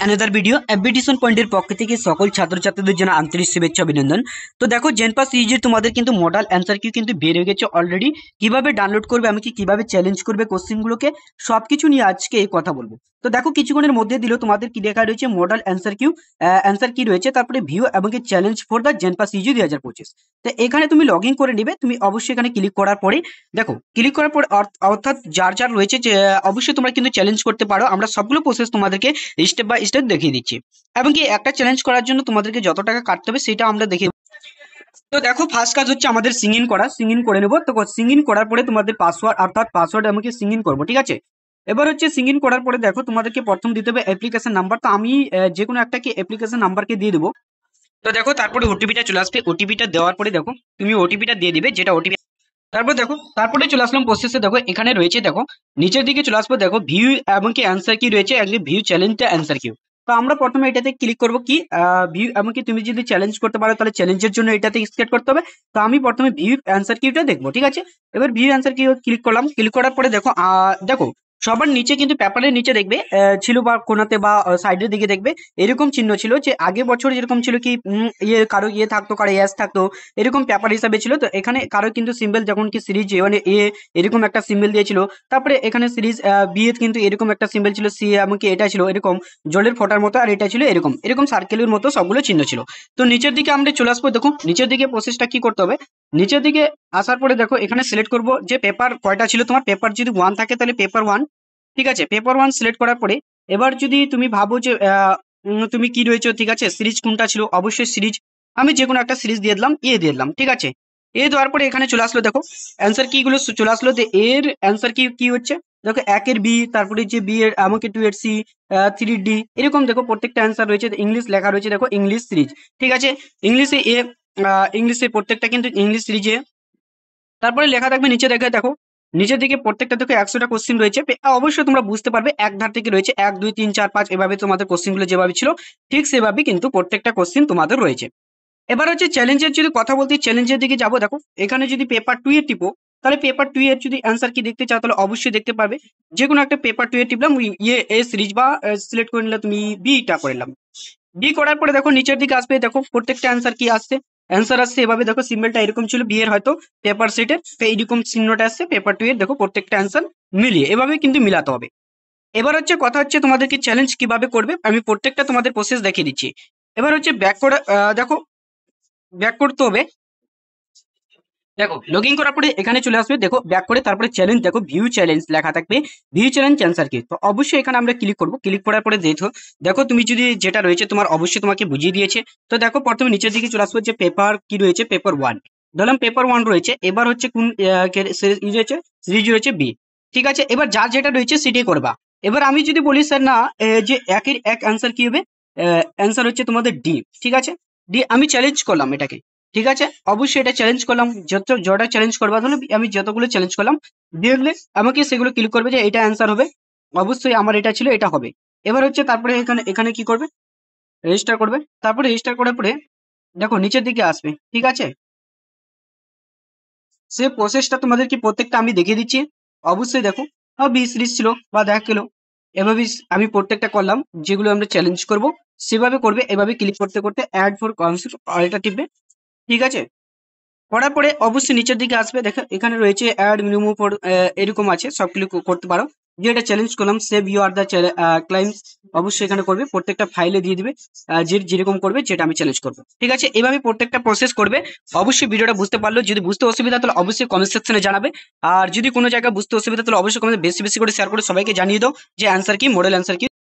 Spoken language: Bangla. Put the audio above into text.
অ্যানাদার ভিডিও অ্যাবিটিশন পয়েন্টের পক্ষ থেকে সকল ছাত্রছাত্রীদের জন্য আন্তরিক শুভেচ্ছা অভিনন্দন। তো দেখো জেনপাস সিরিজের তোমাদের কিন্তু মডেল অ্যান্সার কিউ কিন্তু বের হয়ে গেছে অলরেডি। কিভাবে ডাউনলোড করবে, আমি কিভাবে চ্যালেঞ্জ করবে কোশ্চেনগুলোকে, সবকিছু নিয়ে আজকে এই কথা বলবো। তো দেখো কিছুক্ষণের মধ্যে দিল তোমাদের কি দেখা রয়েছে মডেল অ্যান্সার কি রয়েছে, তারপরে ভিউ এবং চ্যালেঞ্জ ফর দ্য জেনপাস সিরিজ 2025। তো এখানে তুমি লগ ইন করে নিবে। তুমি অবশ্যই এখানে ক্লিক করার পরে দেখো, ক্লিক করার পর অর্থাৎ যার যার রয়েছে যে অবশ্যই তোমরা কিন্তু চ্যালেঞ্জ করতে পারো। আমরা সবগুলো প্রসেস তোমাদেরকে স্টেপ বাই স্টেপ দেখিয়ে দিচ্ছি, এবং কি একটা চ্যালেঞ্জ করার জন্য তোমাদেরকে যত টাকা কাটতে হবে সেটা আমরা দেখে। তো দেখো ফার্স্ট কাজ হচ্ছে আমাদের সিং ইন করে নেবো। তো সিং ইন করার পরে তোমাদের পাসওয়ার্ড, অর্থাৎ পাসওয়ার্ড আমাকে সিং ইন করবো, ঠিক আছে। এবার হচ্ছে সিং ইন করার পরে দেখো তোমাদেরকে প্রথম দিতে হবে অ্যাপ্লিকেশন নাম্বার। তো আমি যে কোনো একটা কি অ্যাপ্লিকেশন নাম্বারকে দিয়ে দেবো। তো দেখো তারপরে ওটিপিটা চলে আসবে। ওটিপিটা দেওয়ার পরে দেখো তুমি ওটিপিটা দিয়ে দিবে, যেটা ওটিপি। তারপর দেখো তারপরে চলে আসলাম প্রসেসে। দেখো এখানে রয়েছে, দেখো নিচের দিকে চলে আসবো। দেখো ভিউ এবং কি অ্যান্সার কি রয়েছে, একদম ভিউ চ্যালেঞ্জটা অ্যান্সার কিউ। তো আমরা প্রথমে এটাতে ক্লিক করবো কি ভিউ এবং কি তুমি যদি চ্যালেঞ্জ করতে পারো তাহলে চ্যালেঞ্জের জন্য এটাতে সিলেক্ট করতে হবে। তো আমি প্রথমে ভিউ অ্যান্সার কিউটা দেখবো, ঠিক আছে। এবার ভিউ অ্যান্সার কিউ ক্লিক করলাম। ক্লিক করার পরে দেখো দেখো সবার নিচে কিন্তু পেপারের নিচে দেখবে ছিল বা কোনাতে বা সাইডের দিকে দেখবে এরকম চিহ্ন ছিল, যে আগে বছর যেরকম ছিল কি কারো থাকতো, কারো এস থাকতো, এরকম পেপার হিসাবে ছিল। তো এখানে কারো কিন্তু সিম্বল যখন কি সিরিজ মানে এরকম একটা সিম্বল দিয়েছিল। তারপরে এখানে সিরিজ বি এ কিন্তু এরকম একটা সিম্বল ছিল, সি এমনকি এটা ছিল এরকম জলের ফোঁটার মতো, আর এটা ছিল এরকম এরকম সার্কেলের মতো সবগুলো চিহ্ন ছিল। তো নিচের দিকে আমরা চলে আসবো। দেখো নিচের দিকে প্রসেসটা কি করতে হবে, নিচের দিকে আসার পরে দেখো এখানে সিলেক্ট করবো যে পেপার কয়টা ছিল। তোমার পেপার যদি 1 থাকে তাহলে পেপার 1, ঠিক আছে। পেপার 1 সিলেক্ট করার পরে এবার যদি তুমি ভাবো যে তুমি কি রয়েছে, ঠিক আছে, সিরিজ কোনটা ছিল, অবশ্যই সিরিজ আমি যে কোনো একটা সিরিজ দিয়ে দিলাম, দিয়ে দিলাম, ঠিক আছে। দেওয়ার পরে এখানে চলে আসলো। দেখো অ্যান্সার কি গুলো চলে আসলো। যে এর অ্যান্সার কি কি হচ্ছে, দেখো 1 এর বি, তারপরে যে বি এর আমাকে 2 এর সি, 3 ডি, এরকম দেখো প্রত্যেকটা অ্যান্সার রয়েছে। ইংলিশ লেখা রয়েছে, দেখো ইংলিশ সিরিজ, ঠিক আছে। ইংলিশে ইংলিশে প্রত্যেকটা কিন্তু ইংলিশ সিরিজে। তারপরে লেখা থাকবে নিচে দেখে, দেখো নিচের দিকে প্রত্যেকটা থেকে 100টা কোশ্চেন রয়েছে। অবশ্যই তোমরা বুঝতে পারবে এক ধার থেকে রয়েছে 1 2 3 4 5 এভাবে তোমাদের কোশ্চেনগুলো যেভাবে ছিল ঠিক সেভাবেই কিন্তু প্রত্যেকটা কোশ্চেন তোমাদের রয়েছে। এবার হচ্ছে চ্যালেঞ্জের যদি কথা বলতে, চ্যালেঞ্জের দিকে যাবো। দেখো এখানে যদি পেপার 2 এর টিপো, তাহলে পেপার 2 এর যদি অ্যান্সার কি দেখতে চাও তাহলে অবশ্যই দেখতে পারবে। যে কোনো একটা পেপার 2 এর টিপলাম, এ সিরিজ বা সিলেক্ট করে নিলাম, তুমি বিটা করে নিলাম। বি করার পরে দেখো নিচের দিকে আসবে। দেখো প্রত্যেকটা অ্যান্সার কি আসছে, অ্যান্সার আসছে এভাবে। দেখো সিম্বলটা এরকম ছিল বি এর, হয়তো পেপার সেটের তো এইরকম চিহ্নটা আসছে পেপার 2 এর। দেখো প্রত্যেকটা অ্যান্সার মিলিয়ে এভাবে কিন্তু মিলাতে হবে। এবার হচ্ছে কথা হচ্ছে তোমাদেরকে চ্যালেঞ্জ কিভাবে করবে, আমি প্রত্যেকটা তোমাদের প্রসেস দেখিয়ে দিচ্ছি। এবার হচ্ছে ব্যাক করে দেখো ব্যাক করতে হবে। দেখো লগ ইন করার পরে এখানে চলে আসবে। দেখো ব্যাক করে তারপরে চ্যালেঞ্জ, দেখো ভিউ চ্যালেঞ্জ লেখা থাকবে, ভিউ চ্যালেঞ্জ অ্যান্সার কি। তো অবশ্যই এখানে আমরা ক্লিক করবো। ক্লিক করার পরে দেখো তুমি যদি যেটা রয়েছে তোমার অবশ্যই তোমাকে বুঝিয়ে দিয়েছে। তো দেখো প্রথমে নিচের দিকে চলে আসবে যে পেপার কি রয়েছে, পেপার 1 ধরলাম, পেপার 1 রয়েছে। এবার হচ্ছে কোন রয়েছে, সিরিজ রয়েছে বি, ঠিক আছে। এবার যার যেটা রয়েছে সেটাই করবা। এবার আমি যদি বলি স্যার না যে একের এক অ্যান্সার কি হবে, অ্যান্সার হচ্ছে তোমাদের ডি, ঠিক আছে। ডি আমি চ্যালেঞ্জ করলাম এটাকে, ঠিক আছে। অবশ্যই এটা চ্যালেঞ্জ করলাম, যটা চ্যালেঞ্জ করবা তাহলে আমি যতগুলো চ্যালেঞ্জ করলাম দিয়ে দিলে আমাকে সেগুলো ক্লিক করবে যে এটা অ্যান্সার হবে। অবশ্যই আমার এটা ছিল, এটা হবে। এবার হচ্ছে তারপরে এখানে এখানে কি করবে, রেজিস্টার করবে। তারপরে রেজিস্টার করার পরে দেখো নিচের দিকে আসবে, ঠিক আছে। সে প্রসেসটা তোমাদের কি প্রত্যেকটা আমি দেখিয়ে দিচ্ছি। অবশ্যই দেখো বি সিরিজ ছিল বা দেখা গেলো, এভাবে আমি প্রত্যেকটা করলাম যেগুলো আমরা চ্যালেঞ্জ করব সেভাবে করবে। এভাবে ক্লিক করতে করতে অ্যাড ফর কনসেপ্ট এটা টিপবে, ঠিক আছে। করার পরে অবশ্যই নিচের দিকে আসবে। দেখো এখানে রয়েছে অ্যাড রিমুভ এরকম আছে, সব ক্লিক করতে পারো। যে এটা চ্যালেঞ্জ করলাম save you are the claims, অবশ্যই এখানে করবে, প্রত্যেকটা ফাইলে দিয়ে দিবে যে যেরকম করবে যেটা আমি চ্যালেঞ্জ করবো, ঠিক আছে। এভাবে প্রত্যেকটা প্রসেস করবে। অবশ্যই ভিডিওটা বুঝতে পারলো, যদি বুঝতে অসুবিধা তাহলে অবশ্যই কমেন্ট সেকশনে জানাবে। আর যদি কোনো জায়গায় বুঝতে অসুবিধা তাহলে অবশ্যই কমেন্ট বেশি বেশি করে শেয়ার করে সবাইকে জানিয়ে দাও যে অ্যান্সার কি, মডেল অ্যান্সার কি।